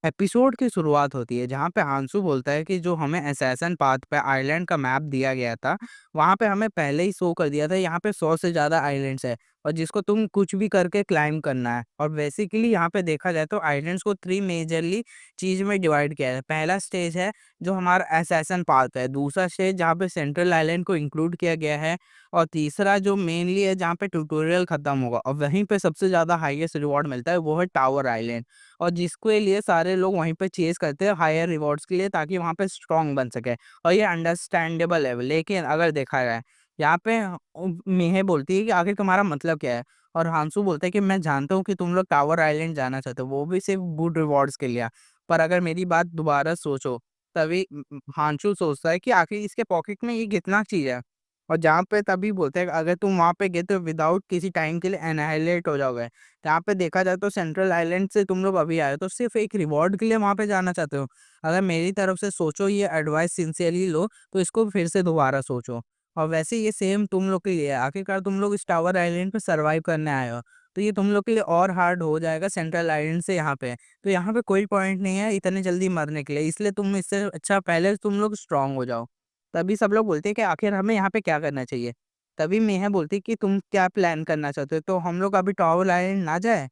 Episode की शुरुआत होती है जहाँ पे हांसू बोलता है कि जो हमें असैसन पाथ पे आइलैंड का मैप दिया गया था, वहाँ पे हमें पहले ही शो कर दिया था यहाँ पे 100 से ज़्यादा आइलैंड्स है और जिसको तुम कुछ भी करके क्लाइम करना है। और बेसिकली यहाँ पे देखा जाए तो आइलैंड्स को 3 मेजरली चीज़ में डिवाइड किया है। पहला स्टेज है जो हमारा असैसन पाथ है, दूसरा स्टेज जहाँ पे सेंट्रल आइलैंड को इंक्लूड किया गया है और तीसरा जो मेनली है जहाँ पे ट्यूटोरियल खत्म होगा और वहीं पे सबसे ज़्यादा हाईएस्ट रिवॉर्ड मिलता है वो है टावर आइलैंड। और जिसके लिए सारे लोग वहीं पे चेज़ करते हैं हायर रिवॉर्ड्स के लिए ताकि वहाँ पे स्ट्रॉन्ग बन सके और ये अंडरस्टैंडेबल है। लेकिन अगर देखा जाए यहाँ पे मिहे बोलती है कि आखिर तुम्हारा मतलब क्या है? और हांसू बोलता है कि मैं जानता हूँ कि तुम लोग टावर आइलैंड जाना चाहते हो, वो भी सिर्फ़ गुड रिवॉर्ड्स के लिए। पर अगर मेरी बात दोबारा सोचो, तभी हांसू सोचता है कि आखिर इसके पॉकेट में ये कितना चीज़ है? और जहाँ पे तभी बोलते हैं कि अगर तुम वहाँ पे गए तो विदाउट किसी टाइम के लिए एनाहिलेट हो जाओगे। यहाँ पे देखा जाए तो सेंट्रल आइलैंड से तुम लोग अभी आए हो, तो सिर्फ़ एक रिवॉर्ड के लिए वहाँ पे जाना चाहते हो। अगर मेरी तरफ से सोचो ये एडवाइस सिंसियरली लो, तो इसको फिर से दोबारा सोचो। और वैसे ये सेम तुम लोग के लिए है, आखिरकार तुम लोग इस टावर आइलैंड पे सर्वाइव करने आए हो, तो ये तुम लोग के लिए और हार्ड हो जाएगा सेंट्रल आइलैंड से यहाँ पे। तो यहाँ पे कोई पॉइंट नहीं है इतने जल्दी मरने के लिए, इसलिए तुम इससे अच्छा पहले तुम लोग स्ट्रॉन्ग हो जाओ। तभी सब लोग बोलते हैं कि आखिर हमें यहाँ पे क्या करना चाहिए? तभी मेहा बोलती है कि तुम क्या प्लान करना चाहते हो? तो हम लोग अभी टावर आइलैंड ना जाएँ?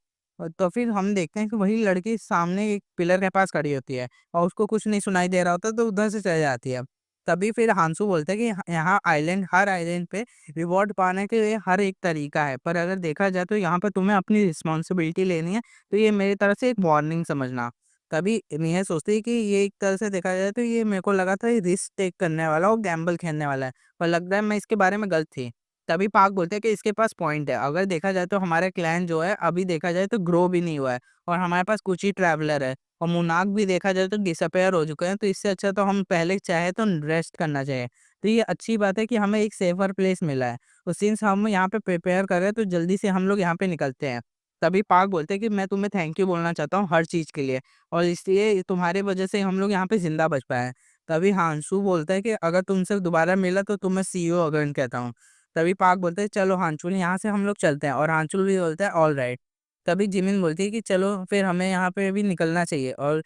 तो फिर हम देखते हैं कि वही लड़की सामने एक पिलर के पास खड़ी होती है और उसको कुछ नहीं सुनाई दे रहा होता तो उधर से चली जाती है। तभी फिर हांसू बोलता है कि यहाँ आइलैंड हर आइलैंड पे रिवॉर्ड पाने के लिए हर एक तरीका है, पर अगर देखा जाए तो यहाँ पे तुम्हें अपनी रिस्पॉन्सिबिलिटी लेनी है, तो ये मेरी तरफ से एक वार्निंग समझना। तभी नेहा सोचती है कि ये एक तरह से देखा जाए तो ये मेरे को लगा था ये रिस्क टेक करने वाला और गैम्बल खेलने वाला है, पर लगता है मैं इसके बारे में गलत थी। तभी पार्क बोलते हैं कि इसके पास पॉइंट है। अगर देखा जाए तो हमारा क्लैन जो है अभी देखा जाए तो ग्रो भी नहीं हुआ है और हमारे पास कुछ ही ट्रैवलर है और मुनाक भी देखा जाए तो डिसअपियर हो चुके हैं, तो इससे अच्छा तो हम पहले चाहे तो रेस्ट करना चाहिए। तो ये अच्छी बात है कि हमें एक सेफर प्लेस मिला है और सिंस हम यहाँ पे प्रिपेयर कर रहे हैं तो जल्दी से हम लोग यहाँ पे निकलते हैं। तभी पार्क बोलते हैं कि मैं तुम्हें थैंक यू बोलना चाहता हूँ हर चीज़ के लिए और इसलिए तुम्हारे वजह से हम लोग यहाँ पे जिंदा बच पाए हैं। तभी हांशु बोलता है कि अगर तुमसे दोबारा मिला तो तुम्हें सी यू अगेन कहता हूँ। तभी पार्क बोलते हैं चलो हांचुल यहाँ से हम लोग चलते हैं और हांचुल भी बोलता है ऑल राइट। तभी जिमिन बोलती है कि चलो फिर हमें यहाँ पे भी निकलना चाहिए और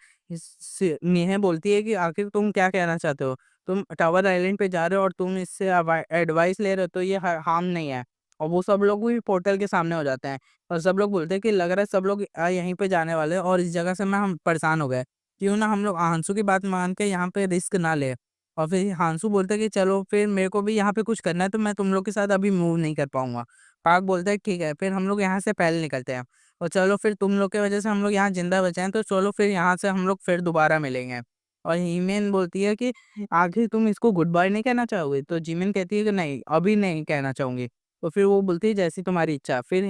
नेहा बोलती है कि आखिर तुम क्या कहना चाहते हो? तुम टावर आइलैंड पे जा रहे हो और तुम इससे एडवाइस ले रहे हो तो ये हार्म नहीं है। और वो सब लोग भी पोर्टल के सामने हो जाते हैं और सब लोग बोलते हैं कि लग रहा है सब लोग यहीं पे जाने वाले हैं और इस जगह से मैं हम परेशान हो गए। क्यों ना हम लोग आंसू की बात मान के यहाँ पे रिस्क ना ले। और फिर हांसू बोलता है कि चलो फिर मेरे को भी यहाँ पे कुछ करना है तो मैं तुम लोग के साथ अभी मूव नहीं कर पाऊँगा। पार्क बोलता है ठीक है, फिर हम लोग यहाँ से पहले निकलते हैं और चलो फिर तुम लोग की वज़ह से हम लोग यहाँ ज़िंदा बचे हैं तो चलो फिर यहाँ से हम लोग फिर दोबारा मिलेंगे। और हीमेन बोलती है कि आखिर तुम इसको गुड बाय नहीं कहना चाहोगे? तो जिमिन कहती है कि नहीं, अभी नहीं कहना चाहूँगी। तो फिर वो बोलती है जैसी तुम्हारी इच्छा। फिर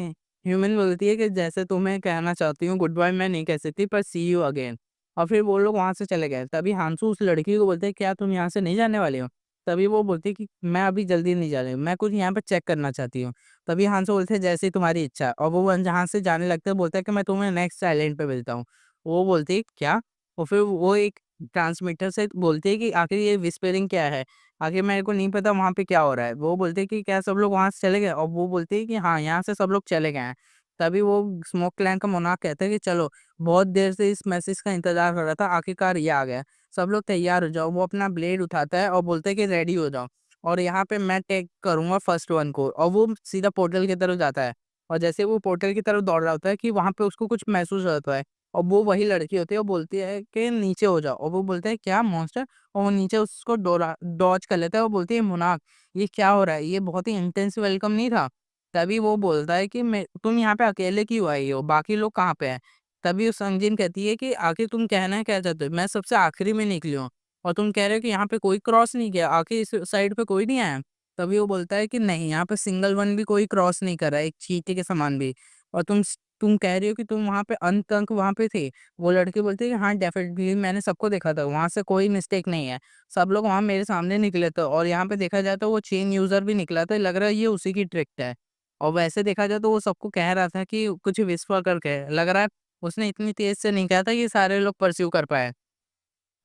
ह्यूमन बोलती है कि जैसे तुम्हें कहना चाहती हूँ गुड बाय मैं नहीं कह सकती पर सी यू अगेन। और फिर वो लोग वहाँ से चले गए। तभी हांसू उस लड़की को बोलते हैं, "क्या तुम यहाँ से नहीं जाने वाली हो?" तभी वो बोलती है कि, "मैं अभी जल्दी नहीं जा रही हूँ, मैं कुछ यहाँ पे चेक करना चाहती हूँ।" तभी हांसू बोलते हैं, "जैसी तुम्हारी इच्छा।" और वो जहाँ से जाने लगता है, बोलता है कि, "मैं तुम्हें नेक्स्ट आइलैंड पे मिलता हूँ।" वो बोलती है, "क्या?" और फिर वो एक ट्रांसमीटर से बोलती है कि, "आखिर ये व्हिस्परिंग क्या है? आखिर मेरे को नहीं पता वहाँ पे क्या हो रहा है।" वो बोलते हैं कि, "क्या सब लोग वहाँ से चले गए?" और वो बोलती है कि, "हाँ, यहाँ से सब लोग चले गए हैं।" तभी वो स्मोक क्लैन का मोनार्क कहता है कि, "चलो बहुत देर से इस मैसेज का इंतज़ार कर रहा था, आखिरकार ये आ गया। सब लोग तैयार हो जाओ।" वो अपना ब्लेड उठाता है और बोलता है कि रेडी हो जाओ और यहाँ पे मैं टेक करूँगा फर्स्ट वन को और वो सीधा पोर्टल की तरफ जाता है। और जैसे वो पोर्टल की तरफ दौड़ रहा होता है कि वहाँ पे उसको कुछ महसूस होता है और वो वही लड़की होती है, वो बोलती है कि नीचे हो जाओ और वो बोलता है क्या मॉन्स्टर? और वो नीचे उसको डॉज कर लेता है। वो बोलती है मोनार्क ये क्या हो रहा है? ये बहुत ही इंटेंस वेलकम नहीं था? तभी वो बोलता है कि मैं तुम यहाँ पे अकेले क्यों आई हो? बाकी लोग कहाँ पे हैं? तभी उस संजीन कहती है कि आखिर तुम कहना क्या चाहते हो? मैं सबसे आखिरी में निकली हूँ और तुम कह रहे हो कि यहाँ पे कोई क्रॉस नहीं किया, आखिर इस साइड पे कोई नहीं आया? तभी वो बोलता है कि नहीं, यहाँ पे सिंगल वन भी कोई क्रॉस नहीं कर रहा है, एक चींटी के समान भी। और तुम कह रही हो कि तुम वहाँ पे अंत तक वहाँ पे थे। वो लड़की बोलती है कि हाँ, डेफिनिटली मैंने सबको देखा था, वहाँ से कोई मिस्टेक नहीं है। सब लोग वहाँ मेरे सामने निकले थे और यहाँ पे देखा जाए तो वो चेन यूज़र भी निकला था, लग रहा है ये उसी की ट्रिक है। और वैसे देखा जाए तो वो सबको कह रहा था कि कुछ विस्पर करके, लग रहा है उसने इतनी तेज़ से नहीं कहा था कि सारे लोग परस्यू कर पाएँ।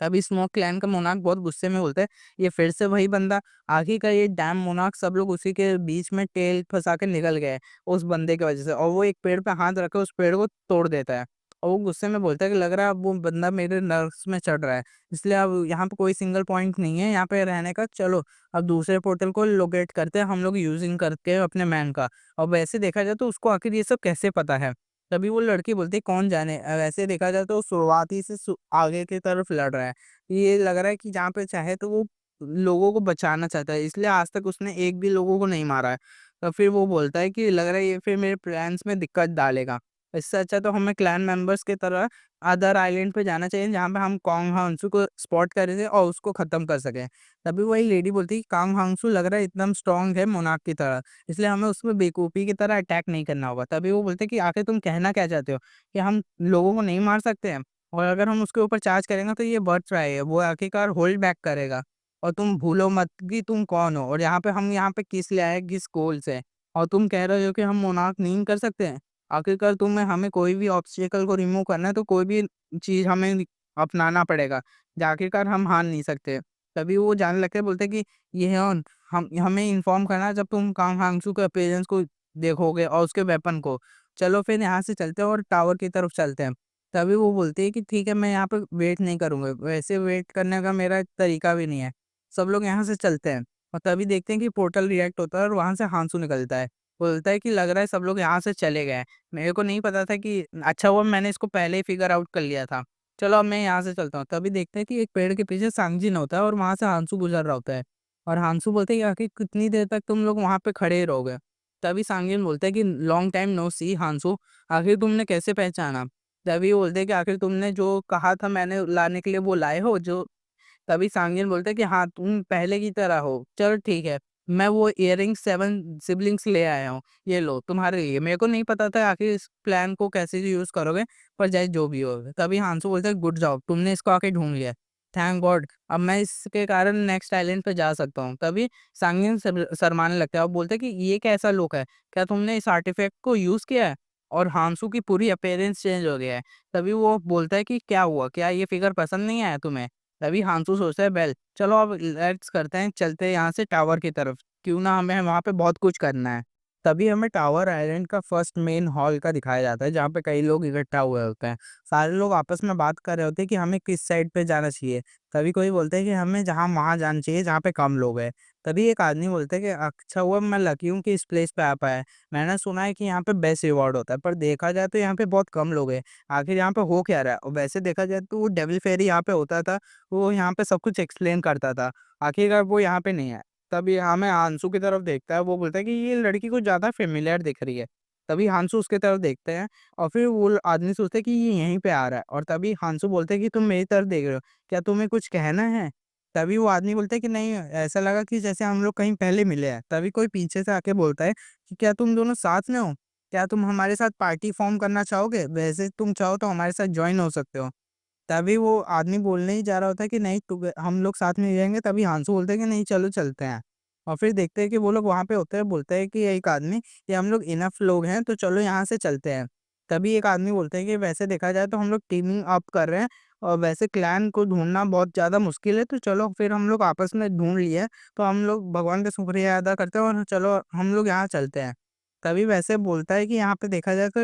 तभी स्मोक क्लैन का मोनार्क बहुत गुस्से में बोलता है, "ये फिर से वही बंदा, आखिरकार ये डैम मोनार्क सब लोग उसी के बीच में टेल फँसा के निकल गए, उस बंदे की वज़ह से।" और वो एक पेड़ पे हाथ रख के उस पेड़ को तोड़ देता है। और वो गुस्से में बोलता है कि लग रहा है अब वो बंदा मेरे नर्व्स में चढ़ रहा है, इसलिए अब यहाँ पे कोई सिंगल पॉइंट नहीं है यहाँ पे रहने का, चलो अब दूसरे पोर्टल को लोकेट करते हैं हम लोग यूजिंग करके अपने मैन का। और वैसे देखा जाए तो उसको आखिर ये सब कैसे पता है? तभी वो लड़की बोलती है कौन जाने, वैसे देखा जाए तो शुरुआत ही से आगे की तरफ लड़ रहा है। ये लग रहा है कि जहाँ पे चाहे तो वो लोगों को बचाना चाहता है, इसलिए आज तक उसने एक भी लोगों को नहीं मारा है। तो फिर वो बोलता है कि लग रहा है ये फिर मेरे प्लान्स में दिक्कत डालेगा। इससे अच्छा तो हमें क्लैन मेंबर्स की तरह अदर आइलैंड पे जाना चाहिए जहाँ पे हम कॉन्ग हाउंसू को स्पॉट कर थे और उसको खत्म कर सकें। तभी वही लेडी बोलती है कि कॉन्ग हाउंसू लग रहा है एकदम स्ट्रांग है मोनार्क की तरह, इसलिए हमें उसमें बेवकूफ़ी की तरह अटैक नहीं करना होगा। तभी वो बोलते हैं कि आखिर तुम कहना क्या चाहते हो? कि हम लोगों को नहीं मार सकते हैं? और अगर हम उसके ऊपर चार्ज करेंगे तो ये बर्थ ट्राई है, वो आखिरकार होल्ड बैक करेगा। और तुम भूलो मत कि तुम कौन हो और यहाँ पे किस लिए आए, किस गोल से। और तुम कह रहे हो कि हम मोनार्क नहीं कर सकते हैं। आखिरकार तुम्हें हमें कोई भी ऑब्स्टेकल को रिमूव करना है तो कोई भी चीज़ हमें अपनाना पड़ेगा, जो आखिरकार हम हार नहीं सकते। तभी वो जानने लगते हैं, बोलते हैं कि ये हम हमें इन्फॉर्म करना जब तुम कांग हांगसू के अपीयरेंस को देखोगे और उसके वेपन को। चलो फिर यहाँ से चलते हैं और टावर की तरफ चलते हैं। तभी वो बोलती है कि ठीक है मैं यहाँ पे वेट नहीं करूँगा, वैसे वेट करने का मेरा तरीका भी नहीं है। सब लोग यहाँ से चलते हैं। और तभी देखते हैं कि पोर्टल रिएक्ट होता है और वहाँ से हांसू निकलता है। बोलता है कि लग रहा है सब लोग यहाँ से चले गए हैं। मेरे को नहीं पता था कि अच्छा हुआ मैंने इसको पहले ही फिगर आउट कर लिया था। चलो अब मैं यहाँ से चलता हूँ। तभी देखते हैं कि एक पेड़ के पीछे सांगजिन होता है और वहाँ से हांसू गुज़र रहा होता है। और हांसू बोलते हैं कि आखिर कितनी देर तक तुम लोग वहाँ पे खड़े रहोगे? तभी सांगजिन बोलता है कि लॉन्ग टाइम नो सी हांसू, आखिर तुमने कैसे पहचाना? तभी वो बोलते हैं कि आखिर तुमने जो कहा था मैंने लाने के लिए वो लाए हो जो? तभी सांगिन बोलता है कि हाँ, तुम पहले की तरह हो। चलो ठीक है, मैं वो इयररिंग्स 7 सिबलिंग्स ले आया हूँ, ये लो तुम्हारे लिए। मेरे को नहीं पता था आखिर इस प्लान को कैसे यूज़ करोगे, पर चाहे जो भी हो। तभी हांसू बोलता है गुड जॉब, तुमने इसको आके ढूँढ लिया। थैंक गॉड, अब मैं इसके कारण नेक्स्ट आइलैंड पे जा सकता हूँ। तभी सांगिन शर्माने लगता है और बोलता है कि ये कैसा लुक है? क्या तुमने इस आर्टिफैक्ट को यूज़ किया है? और हांसू की पूरी अपीयरेंस चेंज हो गया है। तभी वो बोलता है कि क्या हुआ? क्या ये फिगर पसंद नहीं आया तुम्हें? तभी हांसू सोचता है बेल चलो अब लेट्स करते हैं, चलते हैं यहाँ से टावर की तरफ, क्यों ना हमें वहाँ पे बहुत कुछ करना है। तभी हमें टावर आइलैंड का फर्स्ट मेन हॉल का दिखाया जाता है जहाँ पे कई लोग इकट्ठा हुए होते हैं। सारे लोग आपस में बात कर रहे होते हैं कि हमें किस साइड पे जाना चाहिए। तभी कोई बोलता है कि हमें जहाँ वहाँ जाना चाहिए जहाँ पे कम लोग हैं। तभी एक आदमी बोलता है कि अच्छा हुआ मैं लकी हूँ कि इस प्लेस पे आ पाया। मैंने सुना है कि यहाँ पे बेस्ट रिवॉर्ड होता है, पर देखा जाए तो यहाँ पे बहुत कम लोग हैं। आखिर यहाँ पे हो क्या रहा है? और वैसे देखा जाए तो वो डेविल फेरी यहाँ पे होता था, वो यहाँ पे सब कुछ एक्सप्लेन करता था। आखिरकार वो यहाँ पे नहीं है। तभी हमें आंसू की तरफ देखता है, वो बोलता है कि ये लड़की कुछ ज़्यादा फ़ेमिलियर दिख रही है। तभी हांसू उसकी तरफ देखते हैं और फिर वो आदमी सोचता है कि ये यहीं पे आ रहा है और तभी हांसू बोलते हैं कि तुम मेरी तरफ देख रहे हो, क्या तुम्हें कुछ कहना है? तभी वो आदमी बोलता है कि नहीं, ऐसा लगा कि जैसे हम लोग कहीं पहले मिले हैं। तभी कोई पीछे से आके बोलता है कि क्या तुम दोनों साथ में हो? क्या तुम हमारे साथ पार्टी फ़ॉर्म करना चाहोगे? वैसे तुम चाहो तो हमारे साथ जॉइन हो सकते हो। तभी वो आदमी बोलने ही जा रहा होता है कि नहीं हम लोग साथ में रहेंगे, तभी हांसू बोलते हैं कि नहीं चलो चलते हैं। और फिर देखते हैं कि वो लोग वहाँ पे होते हैं, बोलता है कि एक आदमी कि हम लोग इनफ लोग हैं तो चलो यहाँ से चलते हैं। तभी एक आदमी बोलता है कि वैसे देखा जाए तो हम लोग टीमिंग अप कर रहे हैं और वैसे क्लैन को ढूँढना बहुत ज़्यादा मुश्किल है, तो चलो फिर हम लोग आपस में ढूँढ लिए हैं, तो हम लोग भगवान का शुक्रिया अदा करते हैं और चलो हम लोग यहाँ चलते हैं। तभी वैसे बोलता है कि यहाँ पे देखा जाए तो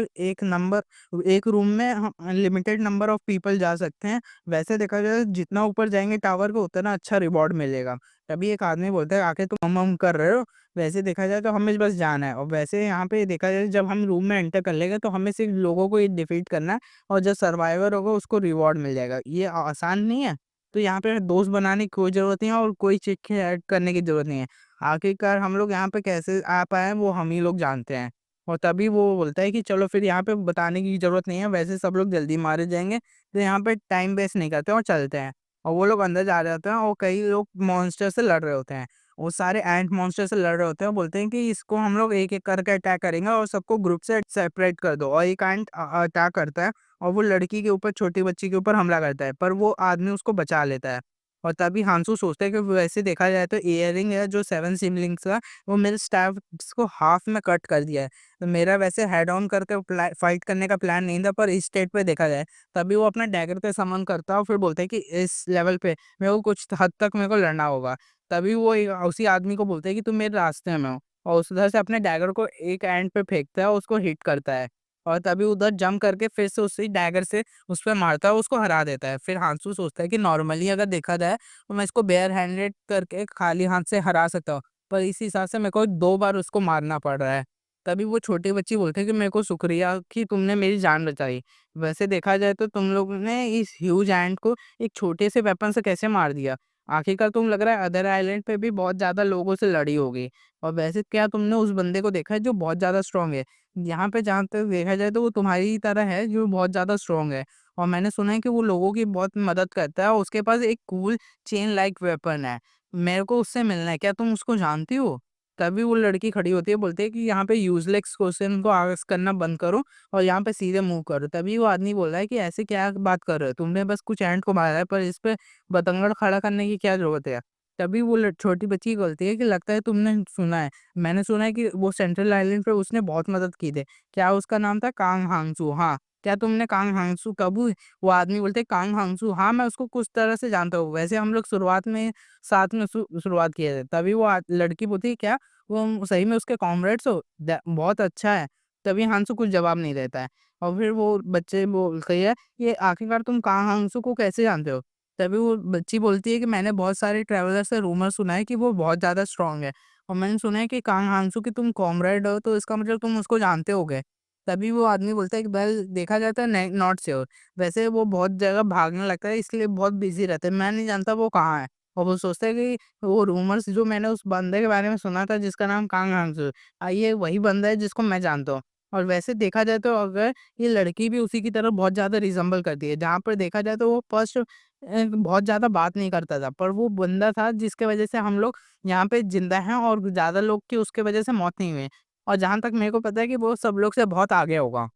एक रूम में हम अनलिमिटेड नंबर ऑफ पीपल जा सकते हैं। वैसे देखा जाए जितना ऊपर जाएँगे टावर पे उतना अच्छा रिवॉर्ड मिलेगा। तभी एक आदमी बोलता है आखिर तुम हम कर रहे हो? वैसे देखा जाए तो हमें बस जाना है और वैसे यहाँ पे देखा जाए जब हम रूम में एंटर कर लेंगे तो हमें सिर्फ़ लोगों को ही डिफीट करना है और जो सर्वाइवर होगा उसको रिवॉर्ड मिल जाएगा। ये आसान नहीं है? तो यहाँ पे दोस्त बनाने की कोई ज़रूरत नहीं है और कोई चिट्ठी ऐड करने की ज़रूरत नहीं है। आखिरकार हम लोग यहाँ पे कैसे आ पाए हैं वो हम ही लोग जानते हैं। और तभी वो बोलता है कि चलो फिर यहाँ पे बताने की ज़रूरत नहीं है, वैसे सब लोग जल्दी मारे जाएँगे, तो यहाँ पे टाइम वेस्ट नहीं करते और चलते हैं। और वो लोग अंदर जा रहे होते हैं और कई लोग मॉन्स्टर से लड़ रहे होते हैं। वो सारे एंट मॉन्स्टर से लड़ रहे होते हैं और बोलते हैं कि इसको हम लोग एक-एक करके अटैक करेंगे और सबको ग्रुप से सेपरेट कर दो। और एक एंट अटैक करता है और वो लड़की के ऊपर, छोटी बच्ची के ऊपर हमला करता है, पर वो आदमी उसको बचा लेता है। और तभी हांसू सोचता है कि वैसे देखा जाए तो इयररिंग है जो 7 सिबलिंग्स का, वो मेरे स्टाफ्स को हाफ में कट कर दिया है। तो मेरा वैसे हेड ऑन करके फाइट करने का प्लान नहीं था, पर इस स्टेट पे देखा जाए तभी वो अपना डैगर पे समन करता है और फिर बोलता है कि इस लेवल पे मेरे को कुछ हद तक मेरे को लड़ना होगा। तभी वो उसी आदमी को बोलता है कि तुम मेरे रास्ते में हो और उस उधर से अपने डैगर को एक एंड पे फेंकता है और उसको हिट करता है। और तभी उधर जंप करके फिर से उसी डैगर से उस पे मारता है, उसको हरा देता है। फिर हांसू सोचता है कि नॉर्मली अगर देखा जाए तो मैं इसको बेयर हैंडेड करके खाली हाथ से हरा सकता हूँ, पर इस हिसाब से मेरे को 2 बार उसको मारना पड़ रहा है। तभी वो छोटी बच्ची बोलती है कि मेरे को शुक्रिया कि तुमने मेरी जान बचाई। वैसे देखा जाए तो तुम लोग ने इस ह्यूज एंट को एक छोटे से वेपन से कैसे मार दिया? आखिरकार तुम लग रहा है अदर आइलैंड पे भी बहुत ज़्यादा लोगों से लड़ी होगी। और वैसे क्या तुमने उस बंदे को देखा है जो बहुत ज़्यादा स्ट्रॉन्ग है? यहाँ पे जहाँ तक देखा जाए तो वो तुम्हारी ही तरह है जो बहुत ज़्यादा स्ट्रॉन्ग है। और मैंने सुना है कि वो लोगों की बहुत मदद करता है और उसके पास एक कूल चेन लाइक वेपन है। मेरे को उससे मिलना है, क्या तुम उसको जानती हो? तभी वो लड़की खड़ी होती है, बोलती है कि यहाँ पे यूज़लेस क्वेश्चन को आस्क करना बंद करो और यहाँ पे सीधे मूव करो। तभी वो आदमी बोल रहा है कि ऐसे क्या बात कर रहे हो? तुमने बस कुछ एंट को मारा है, पर इस पे बतंगड़ खड़ा करने की क्या ज़रूरत है? तभी वो छोटी बच्ची बोलती है कि लगता है तुमने सुना है। मैंने सुना है कि वो सेंट्रल आइलैंड पे उसने बहुत मदद की थी। क्या उसका नाम था कांग हांगसू? हाँ, क्या तुमने कांग हांगसू कब वो आदमी बोलते है कांग हांगसू, हाँ, मैं उसको कुछ तरह से जानता हूँ। वैसे हम लोग शुरुआत में साथ में शुरुआत किए थे। तभी वो लड़की बोलती है क्या वो सही में उसके कॉमरेड्स हो? बहुत अच्छा है। तभी हांसू कुछ जवाब नहीं देता है और फिर वो बच्चे बोलते है कि आखिरकार तुम कांग हांगसू को कैसे जानते हो? तभी वो बच्ची बोलती है कि मैंने बहुत सारे ट्रैवलर से रूमर सुना है कि वो बहुत ज़्यादा स्ट्रॉन्ग है और मैंने सुना है कि कांग हांगसू की तुम कॉमरेड हो, तो इसका मतलब तुम उसको जानते होगे। तभी वो आदमी बोलता है कि वेल देखा जाए तो नॉट श्योर। वैसे वो बहुत जगह भागने लगता है इसलिए बहुत बिज़ी रहता है। मैं नहीं जानता वो कहाँ है और वो सोचता है कि वो रूमर्स जो मैंने उस बंदे के बारे में सुना था जिसका नाम कांग हांगसू, ये वही बंदा है जिसको मैं जानता हूँ। और वैसे देखा जाए तो अगर ये लड़की भी उसी की तरह बहुत ज़्यादा रिज़ेम्बल करती है, जहाँ पर देखा जाए तो वो फर्स्ट बहुत ज़्यादा बात नहीं करता था, पर वो बंदा था जिसके वजह से हम लोग यहाँ पे ज़िंदा हैं और ज़्यादा लोग की उसके वजह से मौत नहीं हुई। और जहाँ तक मेरे को पता है कि वो सब लोग से बहुत आगे होगा।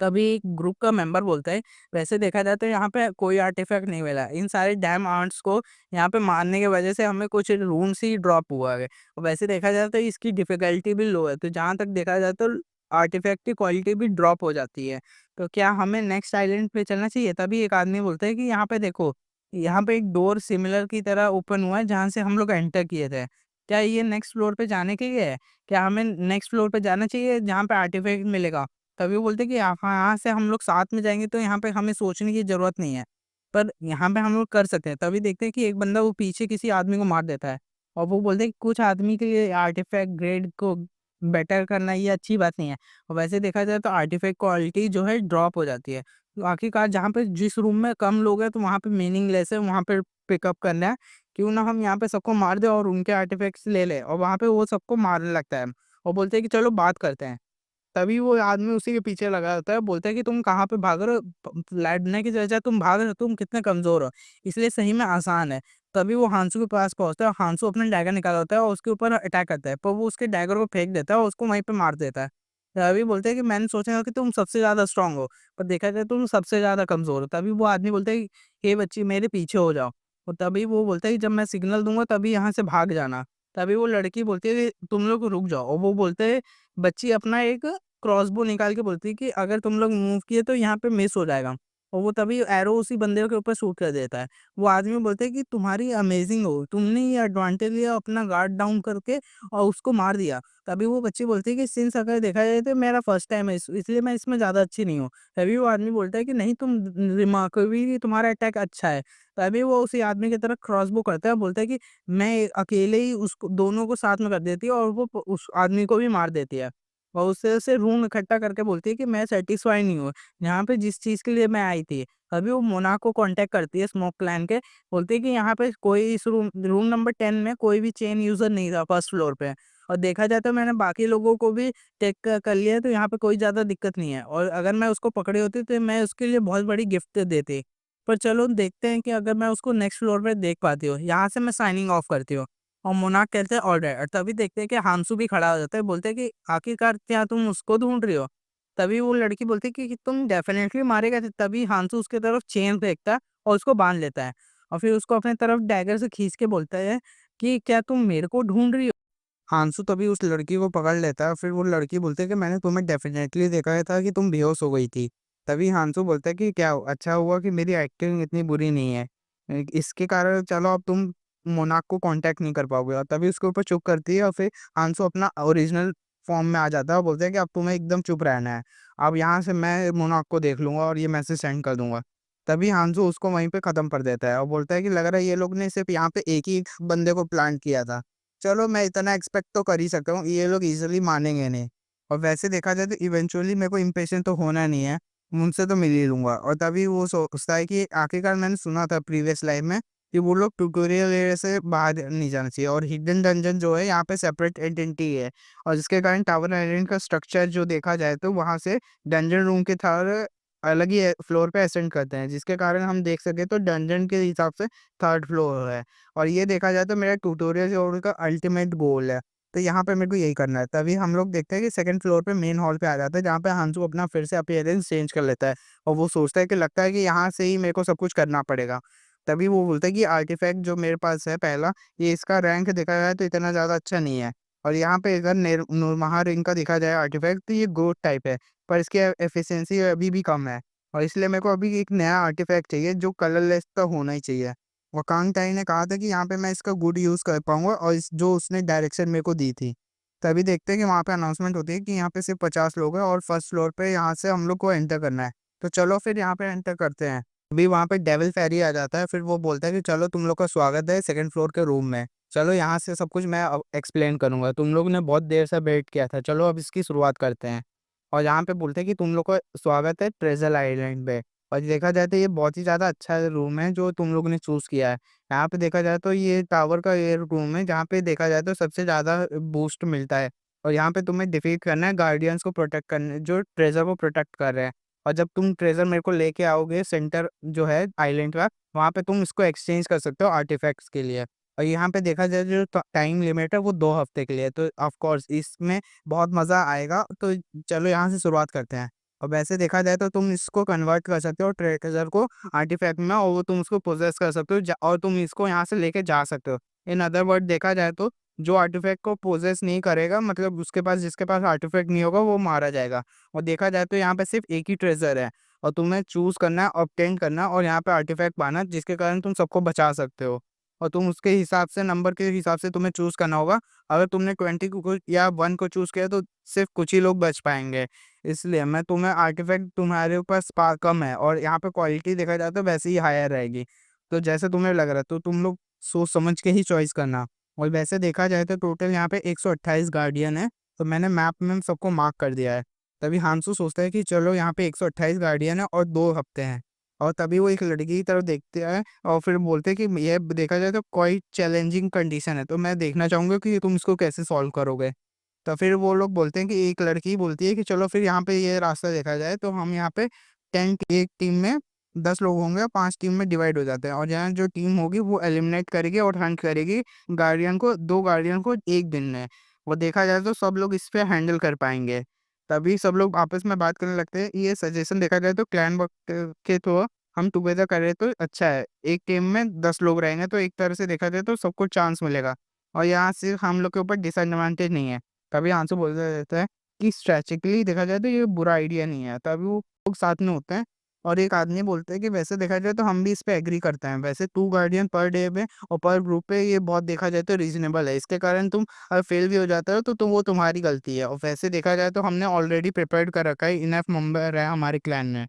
तभी एक ग्रुप का मेंबर बोलता है, वैसे देखा जाए तो यहाँ पे कोई आर्टिफैक्ट नहीं मिला। इन सारे डैम आर्ट्स को यहाँ पे मारने की वजह से हमें कुछ रून्स ही ड्रॉप हुआ है। और वैसे देखा जाए तो इसकी डिफ़िकल्टी भी लो है, तो जहाँ तक देखा जाए तो आर्टिफैक्ट की क्वालिटी भी ड्रॉप हो जाती है। तो क्या हमें नेक्स्ट आइलैंड पे चलना चाहिए? तभी एक आदमी बोलता है कि यहाँ पे देखो, यहाँ पे एक डोर सिमिलर की तरह ओपन हुआ है जहाँ से हम लोग एंटर किए थे। क्या ये नेक्स्ट फ्लोर पे जाने के लिए है? क्या हमें नेक्स्ट फ्लोर पे जाना चाहिए जहाँ पे आर्टिफैक्ट मिलेगा? तभी वो बोलते हैं कि यहाँ से हम लोग साथ में जाएँगे तो यहाँ पे हमें सोचने की ज़रूरत नहीं है। पर यहाँ पे हम लोग कर सकते हैं। तभी देखते हैं कि एक बंदा वो पीछे किसी आदमी को मार देता है और वो बोलते हैं कि कुछ आदमी के लिए आर्टिफैक्ट ग्रेड को बेटर करना ये अच्छी बात नहीं है। और वैसे देखा जाए तो आर्टिफैक्ट क्वालिटी जो है ड्रॉप हो जाती है। तो आखिरकार जहाँ पे जिस रूम में कम लोग हैं तो वहाँ पे मीनिंगलेस है, वहाँ पे पिकअप करना है। क्यों ना हम यहाँ पे सबको मार दें और उनके आर्टिफैक्ट्स ले लें और वहाँ पे वो सबको मारने लगता है और बोलते हैं कि चलो बात करते हैं। तभी वो आदमी उसी के पीछे लगा होता है, बोलता है कि तुम कहाँ पे भाग रहे हो? लड़ने की जगह तुम भाग रहे हो, तुम कितने कमज़ोर हो, इसलिए सही में आसान है। तभी वो हांसू के पास पहुँचता है और हांसू अपना डैगर निकाला होता है और उसके ऊपर अटैक करता है, पर वो उसके डैगर को फेंक देता है और उसको वहीं पे मार देता है। तभी बोलते हैं कि मैंने सोचा था कि तुम सबसे ज़्यादा स्ट्रॉन्ग हो, पर देखा जाए तुम सबसे ज़्यादा कमज़ोर हो। तभी वो आदमी बोलता है कि, "हे बच्ची मेरे पीछे हो जाओ।" और तभी वो बोलता है कि, "जब मैं सिग्नल दूँगा तभी यहाँ से भाग जाना।" तभी वो लड़की बोलती है कि, "तुम लोग रुक जाओ।" और वो बोलते हैं बच्ची अपना एक क्रॉसबो निकाल के बोलती है कि अगर तुम लोग मूव किए तो यहाँ पे मिस हो जाएगा और वो तभी एरो उसी बंदे के ऊपर शूट कर देता है। वो आदमी बोलता है कि तुम्हारी अमेजिंग हो, तुमने ये एडवांटेज लिया अपना गार्ड डाउन करके और उसको मार दिया। तभी वो बच्ची बोलती है कि सिंस अगर देखा जाए तो मेरा फर्स्ट टाइम है इसलिए मैं इसमें ज़्यादा अच्छी नहीं हूँ। तभी वो आदमी बोलता है कि नहीं तुम रिमार्केबली तुम्हारा अटैक अच्छा है। तभी वो उसी आदमी की तरफ क्रॉसबो करता है और बोलता है कि मैं अकेले ही उसको दोनों को साथ में कर देती है और वो उस आदमी को भी मार देती है। और उससे से रूम इकट्ठा करके बोलती है कि मैं सैटिस्फाई नहीं हूँ, यहाँ पे जिस चीज़ के लिए मैं आई थी। तभी वो मोनाको को कॉन्टैक्ट करती है स्मोक क्लैन के, बोलती है कि यहाँ पे कोई इस रूम रूम नंबर 10 में कोई भी चेन यूज़र नहीं था फर्स्ट फ्लोर पे। और देखा जाए तो मैंने बाकी लोगों को भी टेक कर लिया है तो यहाँ पे कोई ज़्यादा दिक्कत नहीं है और अगर मैं उसको पकड़ी होती तो मैं उसके लिए बहुत बड़ी गिफ्ट देती। पर चलो देखते हैं कि अगर मैं उसको नेक्स्ट फ्लोर पे देख पाती हूँ। यहाँ से मैं साइनिंग ऑफ करती हूँ। और मोनाक कहते हैं ऑलराइट और तभी देखते हैं कि हांसू भी खड़ा हो जाता है, बोलते हैं कि आखिरकार क्या तुम उसको ढूँढ रही हो? तभी वो लड़की बोलती है कि तुम डेफ़िनेटली मारेगा तभी हांसू उसकी तरफ चेन फेंकता है और उसको बाँध लेता है। और फिर उसको अपनी तरफ डैगर से खींच के बोलता है कि क्या तुम मेरे को ढूँढ रही हो? हांसू तभी उस लड़की को पकड़ लेता है, फिर वो लड़की बोलती है कि मैंने तुम्हें डेफ़िनेटली देखा ही था कि तुम बेहोश हो गई थी। तभी हांसू बोलता है कि क्या अच्छा हुआ कि मेरी एक्टिंग इतनी बुरी नहीं है। इसके कारण चलो अब तुम मोनाक को कॉन्टैक्ट नहीं कर पाओगे और तभी उसके ऊपर चुप करती है और फिर हांसू अपना ओरिजिनल फ़ॉर्म में आ जाता है और बोलता है कि अब तुम्हें एकदम चुप रहना है। अब यहाँ से मैं मोनार्क को देख लूँगा और ये मैसेज सेंड कर दूँगा। तभी हांसू उसको वहीं पे ख़त्म कर देता है और बोलता है कि लग रहा है ये लोग ने सिर्फ़ यहाँ पे एक ही बंदे को प्लांट किया था। चलो मैं इतना एक्सपेक्ट तो कर ही सकता हूँ, ये लोग ईज़िली मानेंगे नहीं। और वैसे देखा जाए तो इवेंचुअली मेरे को इम्पेशेंट तो होना नहीं है, उनसे तो मिल ही लूँगा। और तभी वो सोचता है कि आखिरकार मैंने सुना था प्रीवियस लाइफ़ में कि वो लोग ट्यूटोरियल एरिया से बाहर नहीं जाना चाहिए और हिडन डंजन जो है यहाँ पे सेपरेट एंटिटी है। और जिसके कारण टावर आइलैंड का स्ट्रक्चर जो देखा जाए तो वहाँ से डंजन रूम के थर्ड अलग ही फ्लोर पे असेंड करते हैं, जिसके कारण हम देख सके तो डंजन के हिसाब से थर्ड फ्लोर है। और ये देखा जाए तो मेरा ट्यूटोरियल जोड़ का अल्टीमेट गोल है। तो यहाँ पे मेरे को यही करना है। तभी हम लोग देखते हैं कि सेकंड फ्लोर पे मेन हॉल पे आ जाता है, जहाँ पे हांसू अपना फिर से अपीयरेंस चेंज कर लेता है और वो सोचता है कि लगता है कि यहाँ से ही मेरे को सब कुछ करना पड़ेगा। तभी वो बोलता है कि आर्टिफैक्ट जो मेरे पास है पहला, ये इसका रैंक देखा जाए तो इतना ज़्यादा अच्छा नहीं है। और यहाँ पे अगर नूरमहा रिंग का देखा जाए आर्टिफैक्ट, तो ये गोट टाइप है, पर इसकी एफिशिएंसी अभी भी कम है। और इसलिए मेरे को अभी एक नया आर्टिफैक्ट चाहिए जो कलरलेस तो होना ही चाहिए। वकांग टाई ने कहा था कि यहाँ पे मैं इसका गुड यूज़ कर पाऊँगा और इस जो उसने डायरेक्शन मेरे को दी थी। तभी देखते हैं कि वहाँ पे अनाउंसमेंट होती है कि यहाँ पे सिर्फ़ 50 लोग हैं और फर्स्ट फ्लोर पे यहाँ से हम लोग को एंटर करना है। तो चलो फिर यहाँ पे एंटर करते हैं। अभी वहाँ पे डेविल फ़ेरी आ जाता है, फिर वो बोलता है कि चलो तुम लोग का स्वागत है सेकंड फ्लोर के रूम में। चलो यहाँ से सब कुछ मैं एक्सप्लेन करूँगा। तुम लोग ने बहुत देर से वेट किया था, चलो अब इसकी शुरुआत करते हैं। और यहाँ पे बोलते हैं कि तुम लोग का स्वागत है ट्रेजर आइलैंड पे। और देखा जाए तो ये बहुत ही ज़्यादा अच्छा रूम है जो तुम लोगों ने चूज़ किया है। यहाँ पे देखा जाए तो ये टावर का ये रूम है जहाँ पे देखा जाए तो सबसे ज़्यादा बूस्ट मिलता है। और यहाँ पे तुम्हें डिफीट करना है गार्डियंस को प्रोटेक्ट करने जो ट्रेजर को प्रोटेक्ट कर रहे हैं। और जब तुम ट्रेजर मेरे को लेके आओगे सेंटर जो है आइलैंड का, वहाँ पे तुम इसको एक्सचेंज कर सकते हो आर्टिफैक्ट्स के लिए। और यहाँ पे देखा जाए जो टाइम लिमिट है वो 2 हफ्ते के लिए है, तो ऑफ कोर्स इसमें बहुत मज़ा आएगा। तो चलो यहाँ से शुरुआत करते हैं। और वैसे देखा जाए तो तुम इसको कन्वर्ट कर सकते हो ट्रेजर को आर्टिफैक्ट में, और वो तुम उसको पोजेस कर सकते हो और तुम इसको यहाँ से लेके जा सकते हो। इन अदर वर्ड देखा जाए तो जो आर्टिफैक्ट को पोजेस नहीं करेगा, मतलब उसके पास जिसके पास आर्टिफैक्ट नहीं होगा वो मारा जाएगा। और देखा जाए तो यहाँ पे सिर्फ एक ही ट्रेजर है और तुम्हें चूज करना है, ऑब्टेन करना है और यहाँ पे आर्टिफैक्ट पाना, जिसके कारण तुम सबको बचा सकते हो। और तुम उसके हिसाब से नंबर के हिसाब से तुम्हें चूज करना होगा। अगर तुमने 20 को या 1 को चूज किया तो सिर्फ कुछ ही लोग बच पाएंगे। इसलिए मैं तुम्हें आर्टिफैक्ट तुम्हारे पास कम है और यहाँ पे क्वालिटी देखा जाए तो वैसे ही हायर रहेगी। तो जैसे तुम्हें लग रहा है तो तुम लोग सोच समझ के ही चॉइस करना। और वैसे देखा जाए तो टोटल यहाँ पे 128 गार्डियन है, तो मैंने मैप में सबको मार्क कर दिया है। तभी हांसू सोचता है कि चलो यहाँ पे 128 गार्डियन है और 2 हफ्ते हैं। और तभी वो एक लड़की की तरफ देखते हैं और फिर बोलते हैं कि ये देखा जाए तो कोई चैलेंजिंग कंडीशन है, तो मैं देखना चाहूँगा कि तुम इसको कैसे सॉल्व करोगे। तो फिर वो लोग बोलते हैं कि एक लड़की बोलती है कि चलो फिर यहाँ पे ये रास्ता देखा जाए तो हम यहाँ पे 10 एक टीम में 10 लोग होंगे और 5 टीम में डिवाइड हो जाते हैं, और यहाँ जो टीम होगी वो एलिमिनेट करेगी और हंट करेगी गार्डियन को, 2 गार्डियन को 1 दिन में। वो देखा जाए तो सब लोग इस पे हैंडल कर पाएँगे। तभी सब लोग आपस में बात करने लगते हैं। ये सजेशन देखा जाए तो क्लैन वर्क के थ्रू हम टुगेदर करें तो अच्छा है। एक टीम में 10 लोग रहेंगे तो एक तरह से देखा जाए तो सबको चांस मिलेगा और यहाँ सिर्फ हम लोग के ऊपर डिसएडवांटेज नहीं है। कभी आंसू बोलता रहता है कि स्ट्रैटेजिकली देखा जाए तो ये बुरा आइडिया नहीं है। तभी वो लोग साथ में होते हैं और एक आदमी बोलता है कि वैसे देखा जाए तो हम भी इस पे एग्री करते हैं। वैसे 2 गार्डियन पर डे पे और पर ग्रुप पे ये बहुत देखा जाए तो रीज़नेबल है। इसके कारण तुम अगर फेल भी हो जाते हो तो वो तुम्हारी गलती है, और वैसे देखा जाए तो हमने ऑलरेडी प्रिपेयर्ड कर रखा है, इनफ मेंबर है हमारे क्लैन में।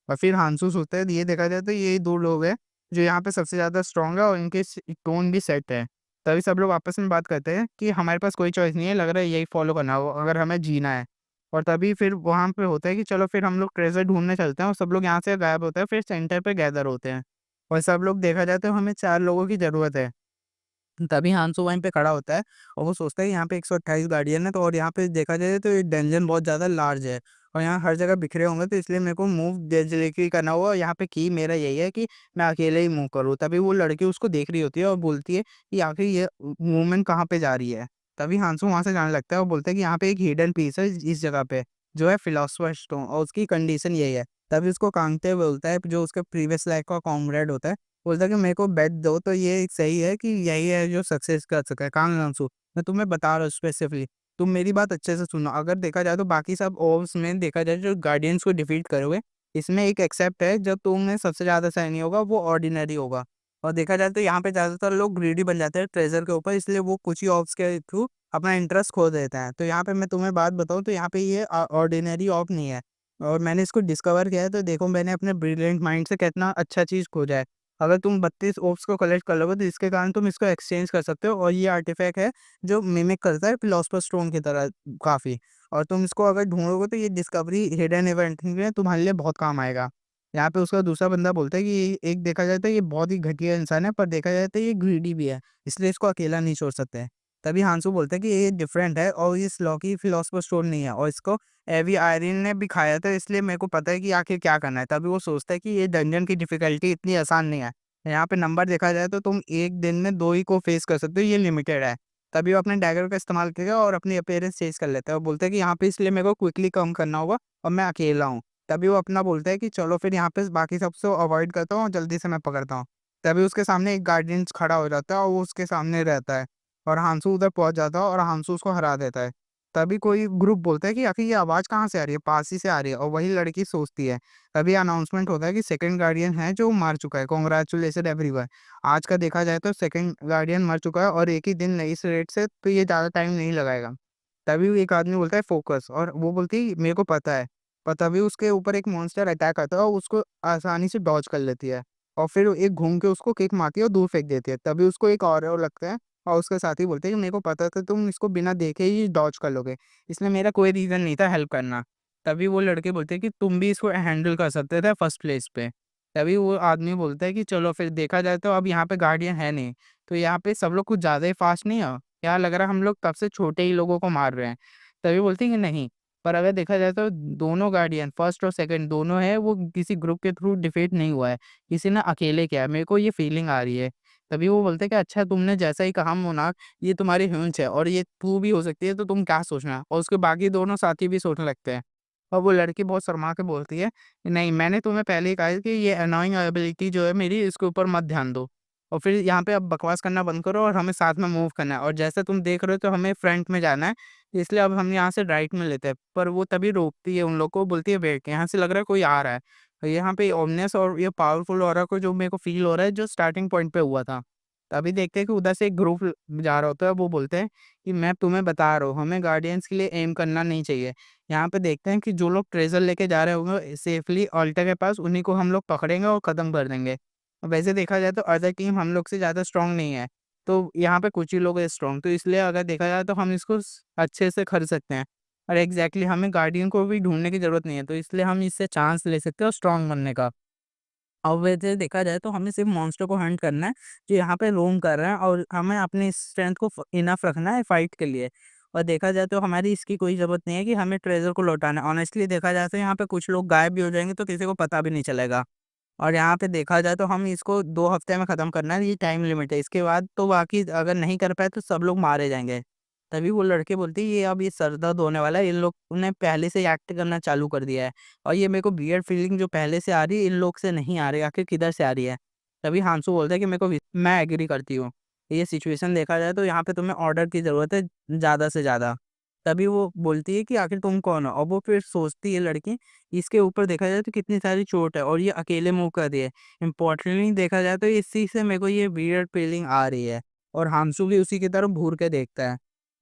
और फिर हांसूस होता है, ये देखा जाए तो यही 2 लोग हैं जो यहाँ पे सबसे ज़्यादा स्ट्रॉन्ग है और इनके टोन भी सेट है। तभी सब लोग आपस में बात करते हैं कि हमारे पास कोई चॉइस नहीं है, लग रहा है यही फॉलो करना होगा अगर हमें जीना है। और तभी फिर वहाँ पे होता है कि चलो फिर हम लोग ट्रेजर ढूँढने चलते हैं, और सब लोग यहाँ से गायब होते हैं, फिर सेंटर पे गैदर होते हैं। और सब लोग देखा जाए तो हमें 4 लोगों की ज़रूरत है। तभी हांसो वहीं पे खड़ा होता है और वो सोचता है यहाँ पे 128 गार्डियन है, तो और यहाँ पे देखा जाए तो ये डंजन बहुत ज़्यादा लार्ज है और यहाँ हर जगह बिखरे होंगे, तो इसलिए मेरे को मूव डायरेक्टली करना होगा। और यहाँ पे की मेरा यही है कि मैं अकेले ही मूव करूँ। तभी वो लड़की उसको देख रही होती है और बोलती है कि आखिर ये मूवमेंट कहाँ पे जा रही है। तभी हांसो वहाँ से जाने लगता है और बोलता है कि यहाँ पे एक हिडन पीस है इस जगह पे, जो है फिलोसफर स्टोन, और उसकी कंडीशन यही है। तभी उसको कांगते हुए बोलता है जो उसके प्रीवियस लाइफ का कॉमरेड होता है, बोलता है कि मेरे को बेट दो तो ये सही है कि यही है जो सक्सेस कर सका है। कांग नामसू, मैं तुम्हें बता रहा हूँ स्पेसिफिकली, तुम मेरी बात अच्छे से सुनो। अगर देखा जाए तो बाकी सब ओर्ब्स में देखा जाए जो गार्डियंस को डिफीट करोगे, इसमें एक एक्सेप्ट है, जब तुम्हें सबसे ज़्यादा सही होगा वो ऑर्डिनरी होगा। और देखा जाए तो यहाँ पे ज़्यादातर लोग ग्रीडी बन जाते हैं ट्रेजर के ऊपर, इसलिए वो कुछ ही ऑप्स के थ्रू अपना इंटरेस्ट खो देते हैं। तो यहाँ पे मैं तुम्हें बात बताऊँ तो यहाँ पे ये ऑर्डिनरी ऑप नहीं है, और मैंने इसको डिस्कवर किया है, तो देखो मैंने अपने ब्रिलियंट माइंड से कितना अच्छा चीज़ खोजा है। अगर तुम 32 ओप्स को कलेक्ट कर लोगे तो इसके कारण तुम इसको एक्सचेंज कर सकते हो, और ये आर्टिफैक्ट है जो मिमिक करता है फिलॉसफर स्टोन की तरह काफ़ी। और तुम इसको अगर ढूँढोगे तो ये डिस्कवरी हिडन इवेंट में तुम्हारे लिए बहुत काम आएगा। यहाँ पे उसका दूसरा बंदा बोलता है कि एक देखा जाए तो ये बहुत ही घटिया इंसान है, पर देखा जाए तो ये ग्रीडी भी है, इसलिए इसको अकेला नहीं छोड़ सकते। तभी हांसू बोलता है कि ये डिफरेंट है और इस लॉ की फिलॉसफर स्टोन नहीं है, और इसको एवी आयरन ने भी खाया था, इसलिए मेरे को पता है कि आखिर क्या करना है। तभी वो सोचता है कि ये डंजन की डिफ़िकल्टी इतनी आसान नहीं है। यहाँ पे नंबर देखा जाए तो तुम 1 दिन में 2 ही को फेस कर सकते हो, ये लिमिटेड है। तभी वो अपने डैगर का इस्तेमाल करेगा और अपनी अपीयरेंस चेंज कर लेता है, और बोलता है कि यहाँ पे इसलिए मेरे को क्विकली कम करना होगा और मैं अकेला हूँ। तभी वो अपना बोलता है कि चलो फिर यहाँ पे बाकी सबसे अवॉइड करता हूँ और जल्दी से मैं पकड़ता हूँ। तभी उसके सामने एक गार्डियन खड़ा हो जाता है और वो उसके सामने रहता है, और हांसू उधर पहुँच जाता है और हांसू उसको हरा देता है। तभी कोई ग्रुप बोलता है कि आखिर ये आवाज़ कहाँ से आ रही है? पास ही से आ रही है, और वही लड़की सोचती है। तभी अनाउंसमेंट होता है कि सेकंड गार्डियन है जो मर चुका है, कांग्रेचुलेशन एवरीवन। आज का देखा जाए तो सेकंड गार्डियन मर चुका है और एक ही दिन नई इस रेट से, तो ये ज़्यादा टाइम नहीं लगाएगा। तभी वो एक आदमी बोलता है फोकस, और वो बोलती है मेरे को पता है। पर तभी उसके ऊपर एक मॉन्स्टर अटैक आता है और उसको आसानी से डॉज कर लेती है, और फिर एक घूम के उसको किक मारती है और दूर फेंक देती है। तभी उसको एक और लगता है, और उसके साथी बोलते हैं कि मेरे को पता था तुम इसको बिना देखे ही डॉज कर लोगे, इसलिए मेरा कोई रीज़न नहीं था हेल्प करना। तभी वो लड़के बोलते हैं कि तुम भी इसको हैंडल कर सकते थे फर्स्ट प्लेस पे। तभी वो आदमी बोलता है कि चलो फिर देखा जाए तो अब यहाँ पे गार्डियन है नहीं, तो यहाँ पे सब लोग कुछ ज़्यादा ही फास्ट नहीं है? क्या लग रहा है हम लोग तब से छोटे ही लोगों को मार रहे हैं। तभी बोलते हैं कि नहीं, पर अगर देखा जाए तो दोनों गार्डियन फर्स्ट और सेकंड दोनों है वो किसी ग्रुप के थ्रू डिफीट नहीं हुआ है, किसी ने अकेले किया है, मेरे को ये फीलिंग आ रही है। तभी वो बोलते हैं कि अच्छा तुमने जैसा ही कहा मोनार्क, ये तुम्हारी हिंस है और ये तू भी हो सकती है, तो तुम क्या सोचना? और उसके बाकी दोनों साथी भी सोचने लगते हैं। और वो लड़की बहुत शर्मा के बोलती है, नहीं मैंने तुम्हें पहले ही कहा है कि ये अननोइंग एबिलिटी जो है मेरी, इसके ऊपर मत ध्यान दो। और फिर यहाँ पे अब बकवास करना बंद करो और हमें साथ में मूव करना है, और जैसे तुम देख रहे हो तो हमें फ्रंट में जाना है, इसलिए अब हम यहाँ से राइट में लेते हैं। पर वो तभी रोकती है उन लोग को, बोलती है वेट, यहाँ से लग रहा है कोई आ रहा है। और यहाँ पे ओमनेस और ये पावरफुल ऑरा को जो मेरे को फील हो रहा है जो स्टार्टिंग पॉइंट पे हुआ था। तभी देखते हैं कि उधर से एक ग्रुप जा रहा होता है, वो बोलते हैं कि मैं तुम्हें बता रहा हूँ, हमें गार्डियंस के लिए एम करना नहीं चाहिए। यहाँ पे देखते हैं कि जो लोग ट्रेजर लेके जा रहे होंगे सेफली अल्टर के पास, उन्हीं को हम लोग पकड़ेंगे और खत्म कर देंगे। वैसे देखा जाए तो अदर टीम हम लोग से ज़्यादा स्ट्रांग नहीं है, तो यहाँ पे कुछ ही लोग हैं स्ट्रांग, तो इसलिए अगर देखा जाए तो हम इसको अच्छे से खरीद सकते हैं। और एग्जैक्टली हमें गार्डियन को भी ढूंढने की जरूरत नहीं है, तो इसलिए हम इससे चांस ले सकते हैं और स्ट्रांग बनने का। अब वैसे देखा जाए तो हमें सिर्फ मॉन्स्टर को हंट करना है जो यहाँ पे रोम कर रहा है, और हमें अपनी स्ट्रेंथ को इनफ रखना है फाइट के लिए। और देखा जाए तो हमारी इसकी कोई ज़रूरत नहीं है कि हमें ट्रेजर को लौटाना है। ऑनेस्टली देखा जाए तो यहाँ पे कुछ लोग गायब भी हो जाएंगे तो किसी को पता भी नहीं चलेगा। और यहाँ पे देखा जाए तो हम इसको 2 हफ्ते में ख़त्म करना है, ये टाइम लिमिट है। इसके बाद तो बाकी अगर नहीं कर पाए तो सब लोग मारे जाएँगे। तभी वो लड़के बोलते हैं ये अब ये सर दर्द होने वाला है, इन लोग ने पहले से ही एक्ट करना चालू कर दिया है। और ये मेरे को वियर्ड फीलिंग जो पहले से आ रही है इन लोग से नहीं आ रही, आखिर किधर से आ रही है? तभी हांसू बोलता है कि मेरे को मैं एग्री करती हूँ। ये सिचुएशन देखा जाए तो यहाँ पे तुम्हें ऑर्डर की ज़रूरत है ज़्यादा से ज़्यादा। तभी वो बोलती है कि आखिर तुम कौन हो? और वो फिर सोचती है लड़की, इसके ऊपर देखा जाए तो कितनी सारी चोट है और ये अकेले मूव कर रही है। इम्पोर्टेंटली देखा जाए तो इसी से मेरे को ये वियर्ड फीलिंग आ रही है, और हांसू भी उसी की तरफ घूर के देखता है।